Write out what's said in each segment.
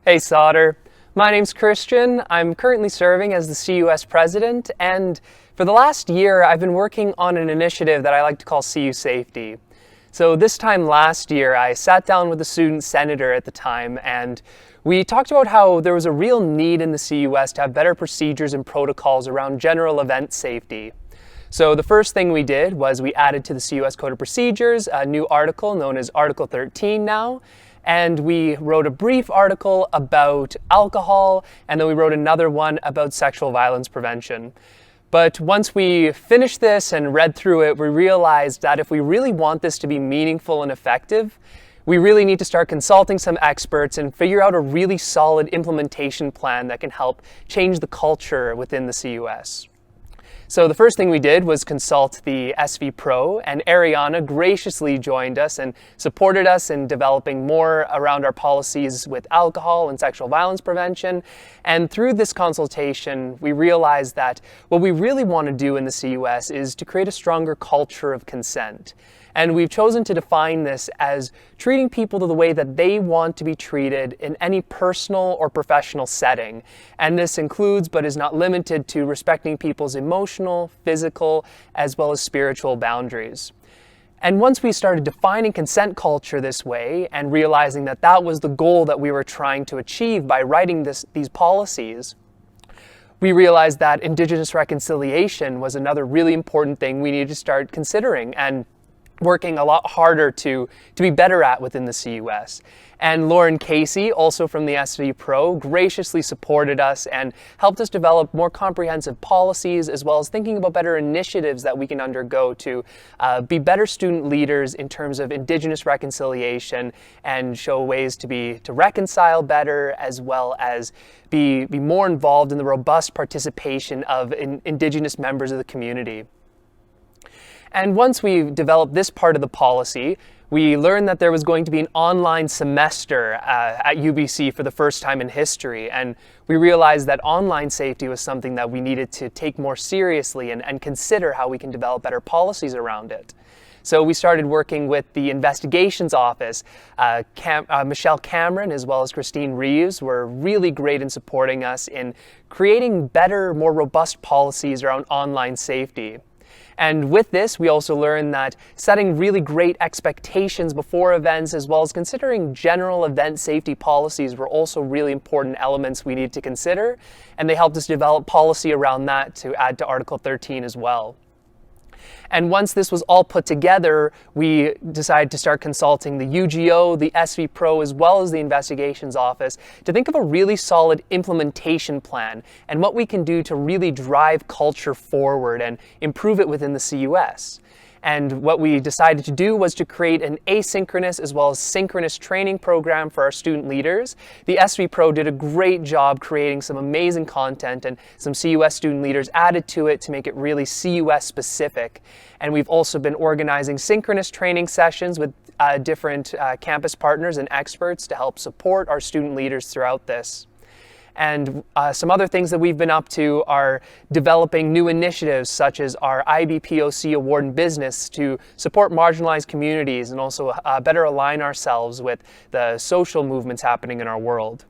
Hey Sauter, my name's Kristian. I'm currently serving as the CUS president, and for the last year I've been working on an initiative that I like to call CU Safety. So this time last year I sat down with the student senator at the time, and we talked about how there was a real need in the CUS to have better procedures and protocols around general event safety. So the first thing we did was we added to the CUS Code of Procedures a new article known as Article 13 now. And we wrote a brief article about alcohol, and then we wrote another one about sexual violence prevention. But once we finished this and read through it, we realized that if we really want this to be meaningful and effective, we really need to start consulting some experts and figure out a really solid implementation plan that can help change the culture within the CUS. So the first thing we did was consult the SV Pro, and Ariana graciously joined us and supported us in developing more around our policies with alcohol and sexual violence prevention. And through this consultation, we realized that what we really want to do in the CUS is to create a stronger culture of consent. And we've chosen to define this as treating people the way that they want to be treated in any personal or professional setting. And this includes, but is not limited to, respecting people's emotional, physical, as well as spiritual boundaries. And once we started defining consent culture this way and realizing that that was the goal that we were trying to achieve by writing these policies, we realized that Indigenous reconciliation was another really important thing we needed to start considering and working a lot harder to be better at within the CUS. And Lauren Casey, also from the SV Pro, graciously supported us and helped us develop more comprehensive policies, as well as thinking about better initiatives that we can undergo to be better student leaders in terms of Indigenous reconciliation and show ways to reconcile better, as well as be more involved in the robust participation of Indigenous members of the community. And once we developed this part of the policy, we learned that there was going to be an online semester at UBC for the first time in history. And we realized that online safety was something that we needed to take more seriously and consider how we can develop better policies around it. So we started working with the investigations office. Michelle Cameron, as well as Christine Reeves, were really great in supporting us in creating better, more robust policies around online safety. And with this, we also learned that setting really great expectations before events, as well as considering general event safety policies, were also really important elements we need to consider. And they helped us develop policy around that to add to Article 13 as well. And once this was all put together, we decided to start consulting the UGO, the SV Pro, as well as the investigations office to think of a really solid implementation plan and what we can do to really drive culture forward and improve it within the CUS. And what we decided to do was to create an asynchronous as well as synchronous training program for our student leaders. The SV Pro did a great job creating some amazing content, and some CUS student leaders added to it to make it really CUS specific. And we've also been organizing synchronous training sessions with different campus partners and experts to help support our student leaders throughout this. And some other things that we've been up to are developing new initiatives such as our IBPOC Award in Business to support marginalized communities and also better align ourselves with the social movements happening in our world,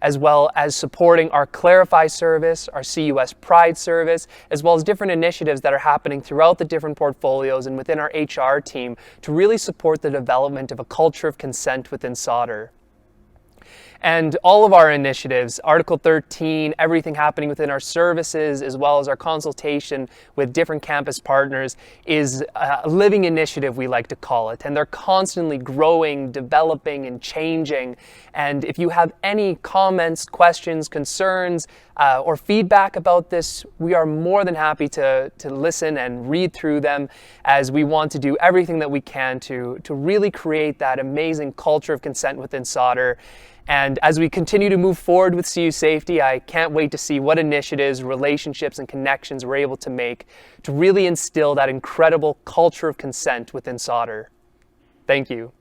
as well as supporting our Clarify service, our CUS Pride service, as well as different initiatives that are happening throughout the different portfolios and within our HR team to really support the development of a culture of consent within Sauter. And all of our initiatives, Article 13, everything happening within our services, as well as our consultation with different campus partners, is a living initiative, we like to call it. And they're constantly growing, developing, and changing. And if you have any comments, questions, concerns, or feedback about this, we are more than happy to listen and read through them, as we want to do everything that we can to really create that amazing culture of consent within Sauter. And as we continue to move forward with CU Safety, I can't wait to see what initiatives, relationships, and connections we're able to make to really instill that incredible culture of consent within Sauter. Thank you.